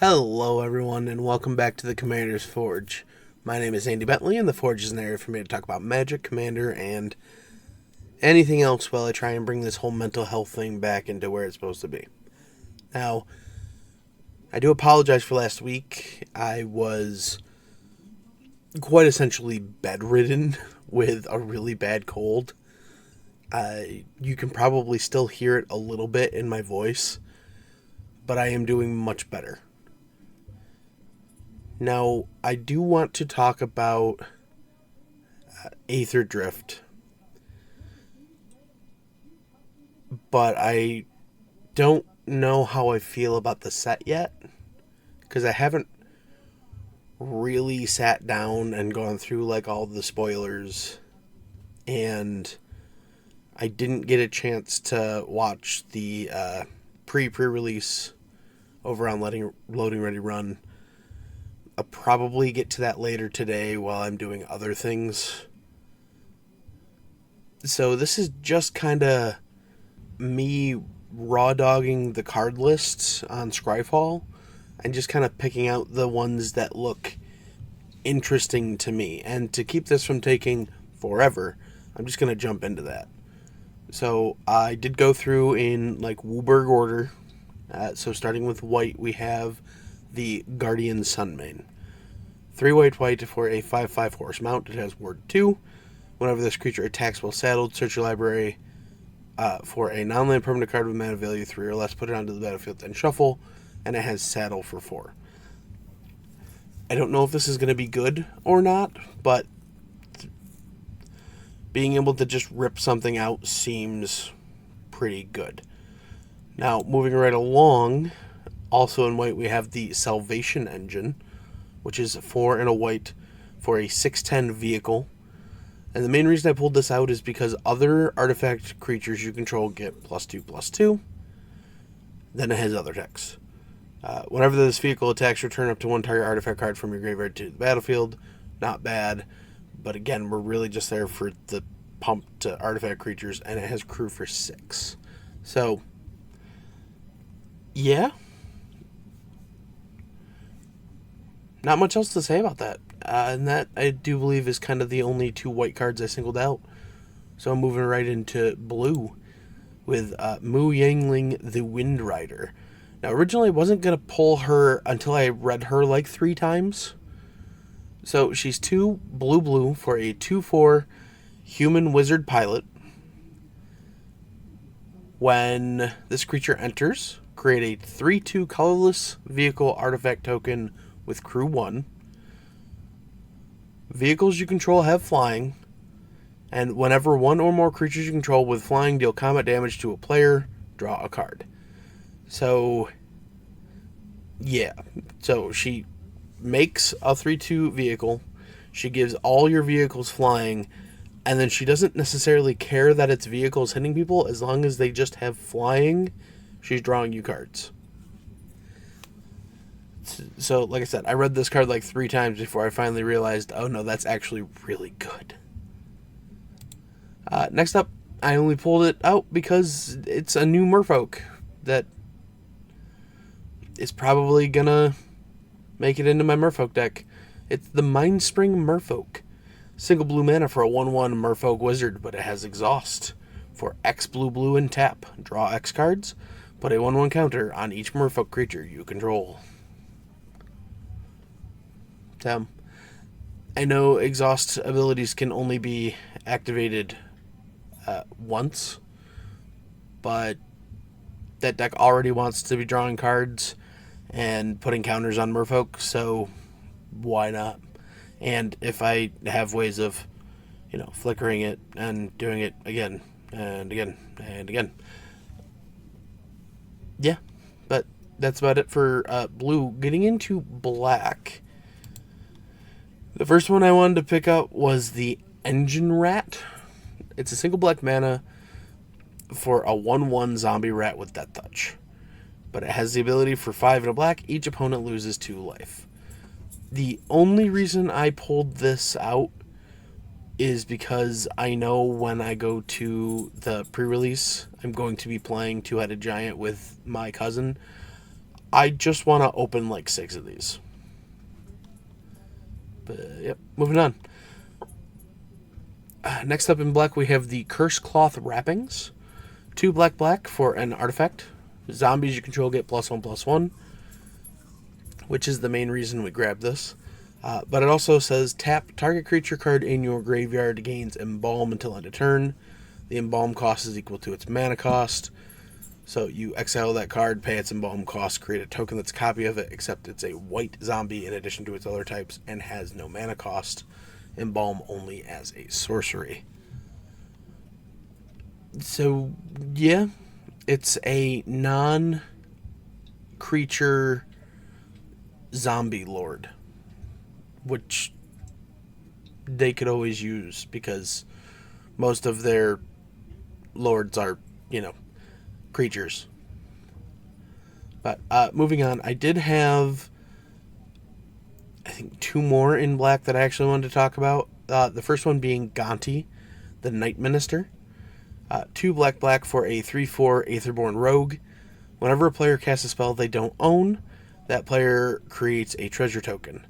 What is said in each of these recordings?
Hello, everyone, and welcome back to the Commander's Forge. My name is Andy Bentley, and the Forge is an area for me to talk about Magic, Commander, and anything else while I try and bring this whole mental health thing back into where it's supposed to be. Now, I do apologize for last week. I was quite essentially bedridden with a really bad cold. You can probably still hear it a little bit in my voice, but I am doing much better. Now, I do want to talk about Aetherdrift, but I don't know how I feel about the set yet, because I haven't really sat down and gone through like all the spoilers, and I didn't get a chance to watch the pre-release over on Loading Ready Run. I'll probably get to that later today while I'm doing other things. So this is just kind of me raw dogging the card lists on Scryfall and just kind of picking out the ones that look interesting to me. And to keep this from taking forever, I'm just going to jump into that. So I did go through in like Wooburg order. So starting with white, we have the Guardian Sunmane. 3 white for a 5/5 horse mount. It has word 2. Whenever this creature attacks while saddled, search your library for a non-land permanent card with mana value 3 or less, put it onto the battlefield, then shuffle, and it has saddle for 4. I don't know if this is going to be good or not, but being able to just rip something out seems pretty good. Now, moving right along, also in white, we have the Salvation Engine, which is 4 and a white for a 6/10 vehicle. And the main reason I pulled this out is because other artifact creatures you control get +2/+2. Then it has other text. Whenever this vehicle attacks, return up to 1 target artifact card from your graveyard to the battlefield. Not bad. But again, we're really just there for the pump to artifact creatures, and it has crew for 6. So, yeah. Not much else to say about that. And that, I do believe, is kind of the only 2 white cards I singled out. So I'm moving right into blue with Mu Yangling the Wind Rider. Now, originally I wasn't going to pull her until I read her like 3 times. So she's 2 blue for a 2/4 human wizard pilot. When this creature enters, create a 3/2 colorless vehicle artifact token with crew 1. Vehicles you control have flying, and whenever 1 or more creatures you control with flying deal combat damage to a player, draw a card. So, yeah. So she makes a 3/2 vehicle, she gives all your vehicles flying, and then she doesn't necessarily care that its vehicles hitting people. As long as they just have flying, she's drawing you cards. So, like I said, I read this card like 3 times before I finally realized, oh no, that's actually really good. Next up, I only pulled it out because it's a new Merfolk that is probably gonna make it into my Merfolk deck. It's the Mindspring Merfolk. Single blue mana for a 1/1 Merfolk Wizard, but it has Exhaust. For X blue and tap, draw X cards, put a 1/1 counter on each Merfolk creature you control. I know exhaust abilities can only be activated once, but that deck already wants to be drawing cards and putting counters on Merfolk, so why not? And if I have ways of, flickering it and doing it again and again and again. Yeah, but that's about it for blue. Getting into black. The first one I wanted to pick up was the Engine Rat. It's a single black mana for a 1/1 zombie rat with Death Touch. But it has the ability for 5 and a black, each opponent loses 2 life. The only reason I pulled this out is because I know when I go to the pre-release, I'm going to be playing Two-Headed Giant with my cousin. I just want to open like 6 of these. But, yep, moving on. Next up in black, we have the Curse Cloth Wrappings. 2 black for an artifact. Zombies you control get +1/+1, which is the main reason we grabbed this. But it also says tap target creature card in your graveyard gains Embalm until end of turn. The Embalm cost is equal to its mana cost. So you exile that card, pay its Embalm cost, create a token that's a copy of it, except it's a white zombie in addition to its other types and has no mana cost. Embalm only as a sorcery. So, yeah, it's a non-creature zombie lord, which they could always use because most of their lords are, creatures. But moving on, I did have, I think, 2 more in black that I actually wanted to talk about. The first one being Gonti, the Night Minister. 2 black for a 3/4 Aetherborn Rogue. Whenever a player casts a spell they don't own, that player creates a treasure token.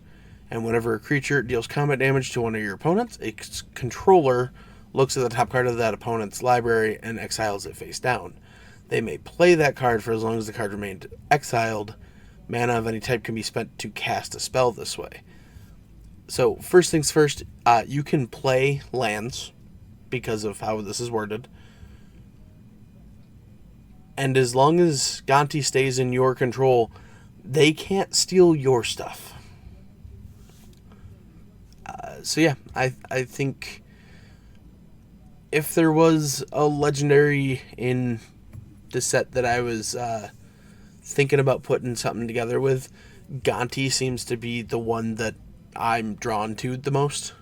And whenever a creature deals combat damage to one of your opponents, its controller looks at the top card of that opponent's library and exiles it face down. They may play that card for as long as the card remained exiled. Mana of any type can be spent to cast a spell this way. So, first things first, you can play lands because of how this is worded. And as long as Gonti stays in your control, they can't steal your stuff. So yeah, I think if there was a legendary in the set that I was thinking about putting something together with, Gonti seems to be the one that I'm drawn to the most.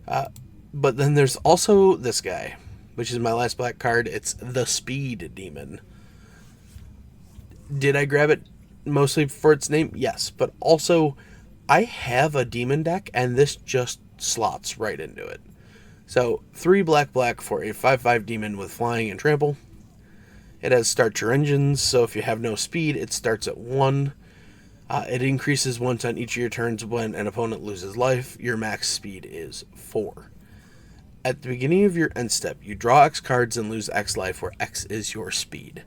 But then there's also this guy, which is my last black card. It's the Speed Demon. Did I grab it mostly for its name? Yes, but also I have a demon deck, and this just slots right into it. So 3 black for a 5/5 demon with flying and trample. It has start your engines, so if you have no speed, it starts at 1. It increases once on each of your turns when an opponent loses life. Your max speed is 4. At the beginning of your end step, you draw X cards and lose X life, where X is your speed.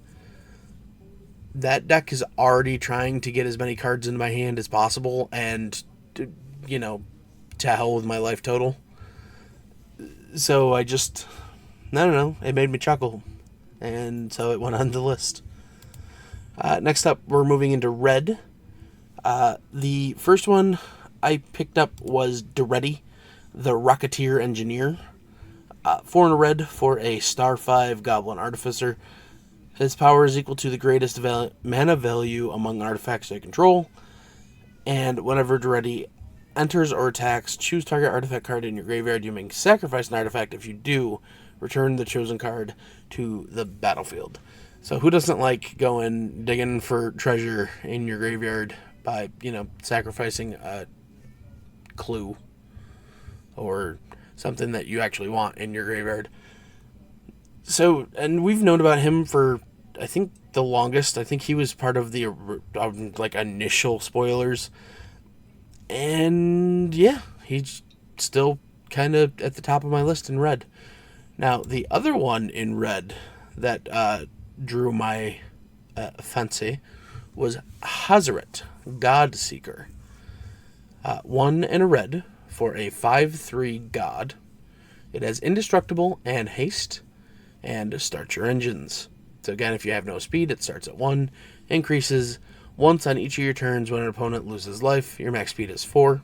That deck is already trying to get as many cards into my hand as possible, and, to hell with my life total. So I don't know, it made me chuckle, and so it went on the list. Next up, we're moving into red. The first one I picked up was Duretti, the Rocketeer Engineer. 4 in a red for a star 5 Goblin Artificer. His power is equal to the greatest mana value among artifacts they control. And whenever Duretti enters or attacks, choose target artifact card in your graveyard. You may sacrifice an artifact. If you do, return the chosen card to the battlefield. So who doesn't like going digging for treasure in your graveyard by, sacrificing a clue or something that you actually want in your graveyard? So, and we've known about him for, I think, the longest. I think he was part of the initial spoilers. And yeah, he's still kind of at the top of my list in red. Now, the other one in red that drew my fancy was Hazaret, Godseeker. 1 in a red for a 5/3 God. It has indestructible and haste, and start your engines. So again, if you have no speed, it starts at 1, increases once on each of your turns when an opponent loses life. Your max speed is 4.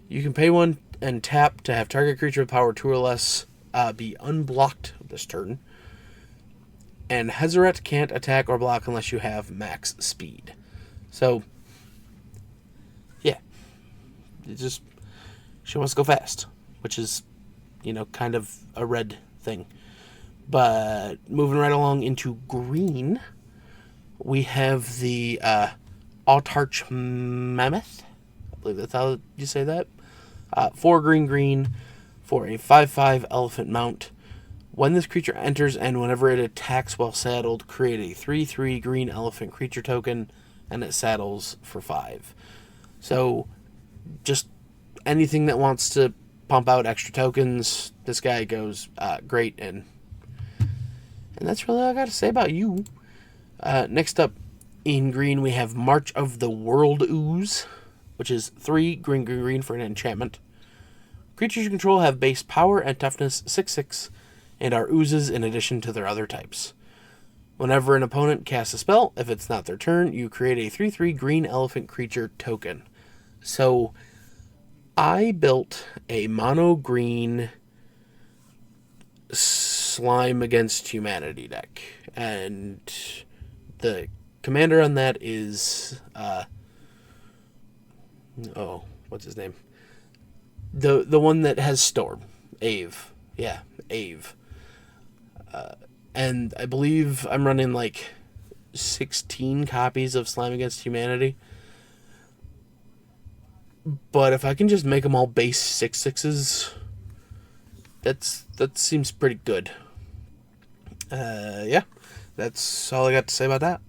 You can pay 1 and tap to have target creature with power 2 or less be unblocked this turn. And Hazaret can't attack or block unless you have max speed. So, yeah. She wants to go fast, which is, kind of a red thing. But moving right along into green, we have the Autarch Mammoth. I believe that's how you say that. 4 green for a 5/5 elephant mount. When this creature enters and whenever it attacks while saddled, create a 3/3 green elephant creature token, and it saddles for 5. So, just anything that wants to pump out extra tokens, this guy goes great in. And that's really all I got to say about you. Next up, in green, we have March of the World Ooze, which is 3 green, green, green for an enchantment. Creatures you control have base power and toughness 6/6, and are oozes in addition to their other types. Whenever an opponent casts a spell, if it's not their turn, you create a 3/3 green elephant creature token. So, I built a mono green Slime Against Humanity deck, and the commander on that is what's his name? The one that has Storm, Ave. Yeah, Ave. And I believe I'm running like 16 copies of Slime Against Humanity. But if I can just make them all base 6/6s, that seems pretty good. Yeah, that's all I got to say about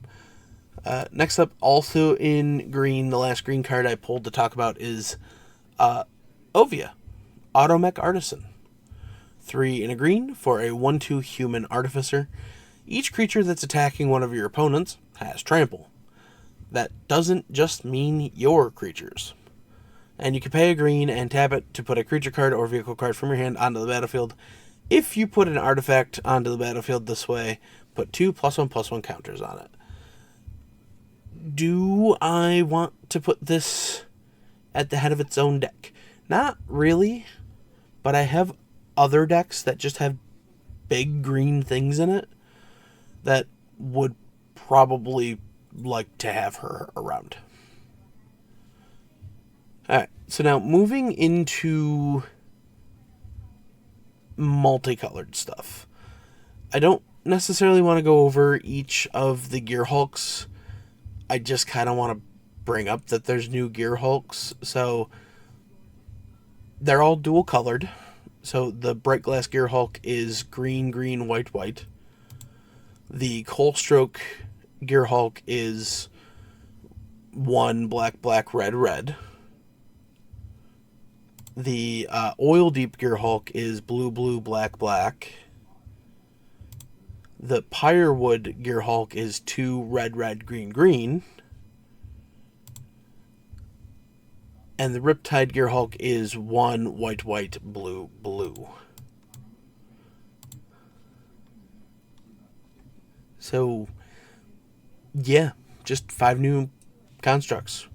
that. Next up, also in green, the last green card I pulled to talk about is Ovia, Automech Artisan. 3 in a green for a 1/2 human artificer. Each creature that's attacking one of your opponents has trample. That doesn't just mean your creatures. And you can pay a green and tap it to put a creature card or vehicle card from your hand onto the battlefield. If you put an artifact onto the battlefield this way, put 2 +1/+1 counters on it. Do I want to put this at the head of its own deck? Not really, but I have other decks that just have big green things in it that would probably like to have her around. Alright, so now moving into multicolored stuff. I don't necessarily want to go over each of the Gear Hulks. I just kind of want to bring up that there's new Gear Hulks. So they're all dual colored. So the Bright Glass Gear Hulk is green, green, white, white. The Coalstroke Gear Hulk is 1 black, black, red, red. The Oil Deep Gear Hulk is blue, blue, black, black. The Pyrewood Gear Hulk is 2 red, red, green, green. And the Riptide Gear Hulk is 1 white, white, blue, blue. So, yeah, just 5 new constructs.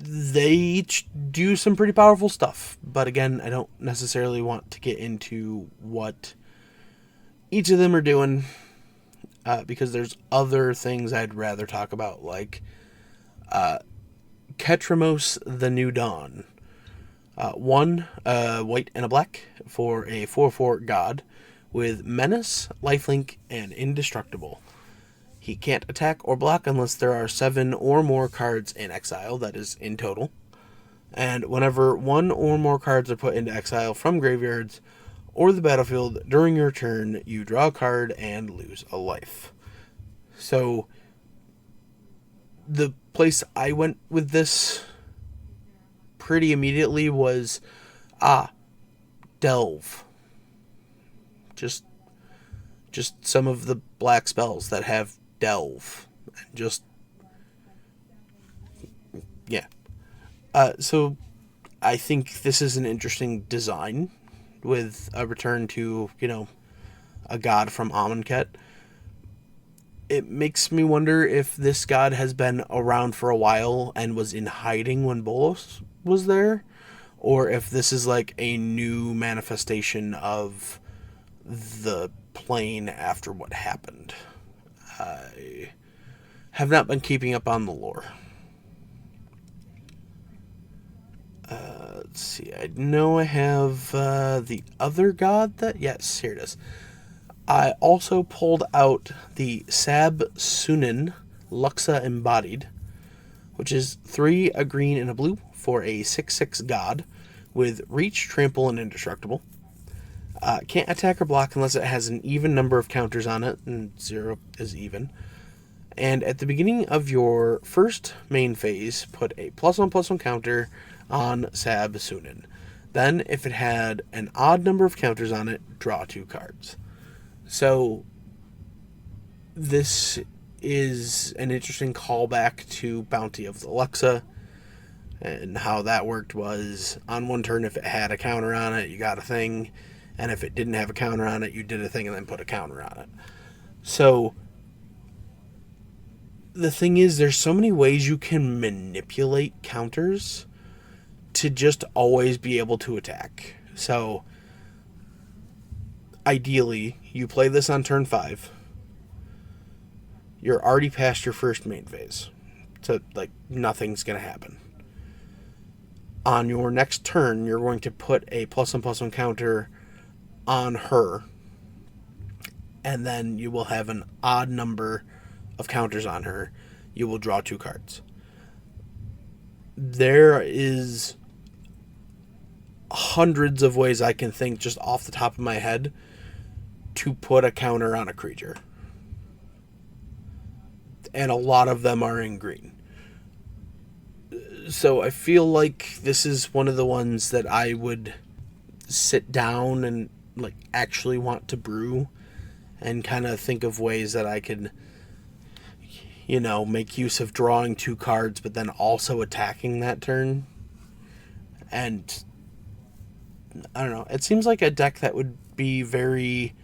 They each do some pretty powerful stuff, but again, I don't necessarily want to get into what each of them are doing, because there's other things I'd rather talk about, like Ketramos the New Dawn. 1 white and a black for a 4/4 god with Menace, Lifelink, and Indestructible. He can't attack or block unless there are 7 or more cards in exile, that is, in total. And whenever 1 or more cards are put into exile from graveyards or the battlefield during your turn, you draw a card and lose a life. So, the place I went with this pretty immediately was, Delve. Just some of the black spells that have Delve. Just, yeah. So, I think this is an interesting design with a return to, a god from Amonkhet. It makes me wonder if this god has been around for a while and was in hiding when Bolos was there, or if this is like a new manifestation of the plane after what happened. I have not been keeping up on the lore. Let's see. I know I have the other god that... Yes, here it is. I also pulled out the Sab Sunin Luxa Embodied, which is 3 a green and a blue for a 6/6 god with Reach, Trample, and Indestructible. Can't attack or block unless it has an even number of counters on it, and 0 is even. And at the beginning of your first main phase, put a +1/+1 counter on Sab Sunin. Then, if it had an odd number of counters on it, draw 2 cards. So, this is an interesting callback to Bounty of the Luxa. And how that worked was, on one turn, if it had a counter on it, you got a thing. And if it didn't have a counter on it, you did a thing and then put a counter on it. So, the thing is, there's so many ways you can manipulate counters to just always be able to attack. So, ideally, you play this on turn 5. You're already past your first main phase. So, nothing's going to happen. On your next turn, you're going to put a +1/+1 counter on her. And then you will have an odd number of counters on her. You will draw 2 cards. There is hundreds of ways I can think just off the top of my head to put a counter on a creature. And a lot of them are in green. So I feel like this is one of the ones that I would sit down and actually want to brew and kind of think of ways that I could, make use of drawing 2 cards but then also attacking that turn. And I don't know, it seems like a deck that would be very,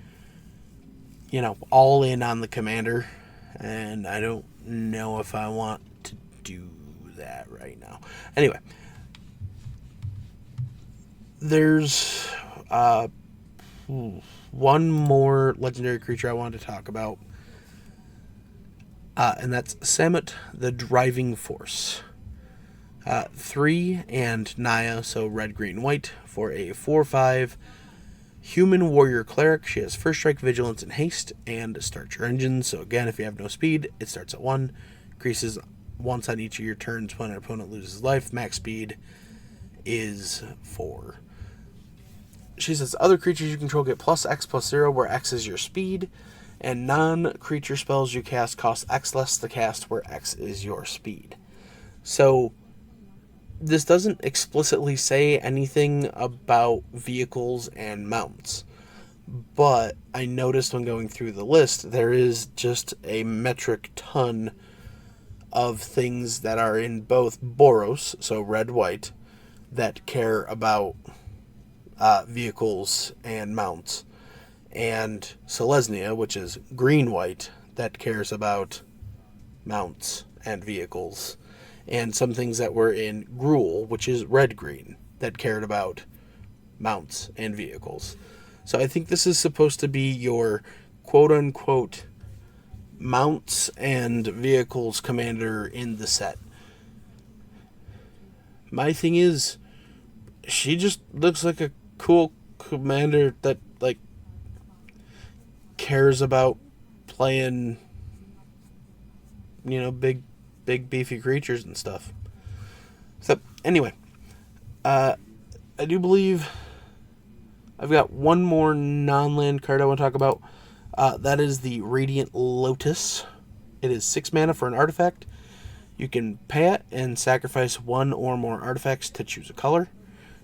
all in on the commander, and I don't know if I want to do that right now. Anyway, there's one more legendary creature I wanted to talk about, and that's Samut, the Driving Force. 3 and Naya, so red, green, white, for a 4/5 human warrior cleric. She has first strike, vigilance, and haste, and start your engine. So again, if you have no speed, it starts at 1, increases once on each of your turns when an opponent loses life. Max speed is 4. She says other creatures you control get +X/+0, where X is your speed, and non-creature spells you cast cost X less to cast, where X is your speed. So this doesn't explicitly say anything about vehicles and mounts, but I noticed when going through the list, there is just a metric ton of things that are in both Boros, so red-white, that care about vehicles and mounts, and Selesnya, which is green-white, that cares about mounts and vehicles, and some things that were in Gruul, which is red-green, that cared about mounts and vehicles. So I think this is supposed to be your quote-unquote mounts and vehicles commander in the set. My thing is, she just looks like a cool commander that, cares about playing, big beefy creatures and stuff. So, anyway, I do believe I've got one more non-land card I want to talk about. That is the Radiant Lotus. It is 6 mana for an artifact. You can pay it and sacrifice 1 or more artifacts to choose a color.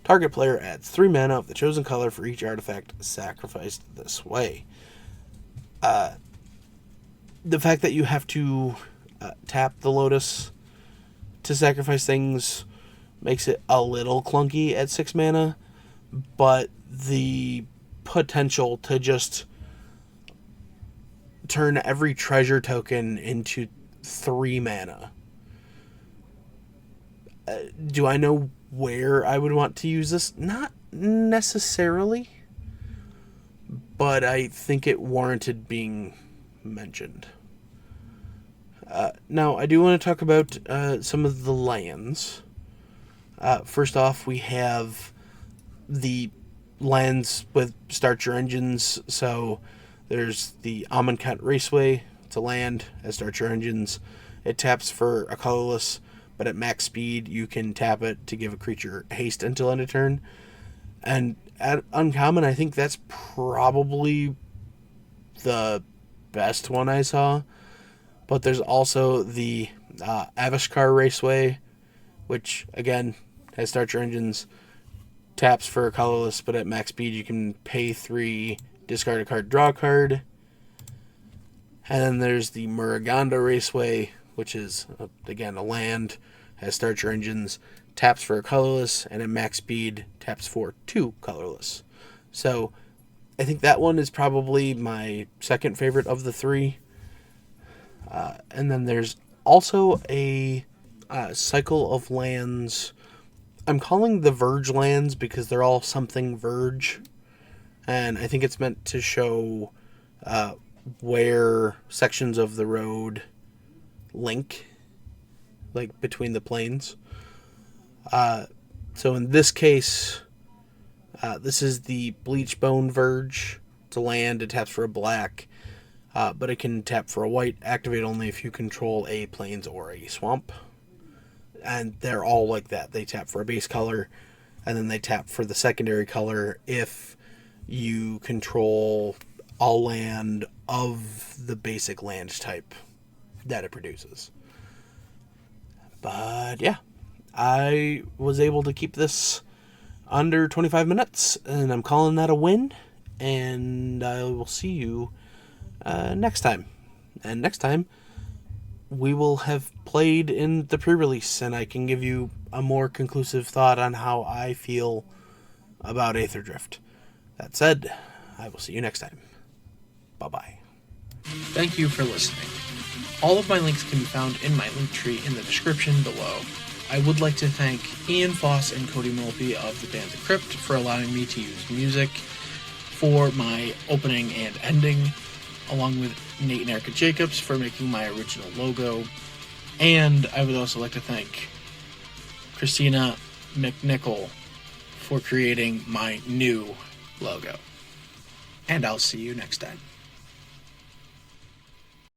Target player adds 3 mana of the chosen color for each artifact sacrificed this way. The fact that you have to tap the Lotus to sacrifice things makes it a little clunky at 6 mana, but the potential to just turn every treasure token into 3 mana. Do I know where I would want to use this? Not necessarily, but I think it warranted being mentioned. Now, I do want to talk about some of the lands. First off, we have the lands with Start Your Engines. So there's the Amonkhet Raceway. It's a land as Start Your Engines. It taps for a colorless, but at max speed, you can tap it to give a creature haste until end of turn. And at Uncommon, I think that's probably the best one I saw. But there's also the Avishkar Raceway, which, again, has starter engines, taps for a colorless, but at max speed you can pay 3, discard a card, draw a card. And then there's the Muruganda Raceway, which is, again, a land, has starter engines, taps for a colorless, and at max speed taps for 2 colorless. So I think that one is probably my second favorite of the 3. And then there's also a cycle of lands. I'm calling the Verge lands because they're all something Verge. And I think it's meant to show where sections of the road link, like between the planes. So in this case, this is the Bleachbone Verge. It's a land, it taps for a black. But it can tap for a white, activate only if you control a plains or a swamp. And they're all like that. They tap for a base color, and then they tap for the secondary color if you control all land of the basic land type that it produces. But yeah, I was able to keep this under 25 minutes, and I'm calling that a win. And I will see you next time. And next time, we will have played in the pre-release, and I can give you a more conclusive thought on how I feel about Aetherdrift. That said, I will see you next time. Bye-bye. Thank you for listening. All of my links can be found in my link tree in the description below. I would like to thank Ian Foss and Cody Mulpey of the band The Crypt for allowing me to use music for my opening and ending, along with Nate and Erica Jacobs for making my original logo. And I would also like to thank Christina McNichol for creating my new logo. And I'll see you next time.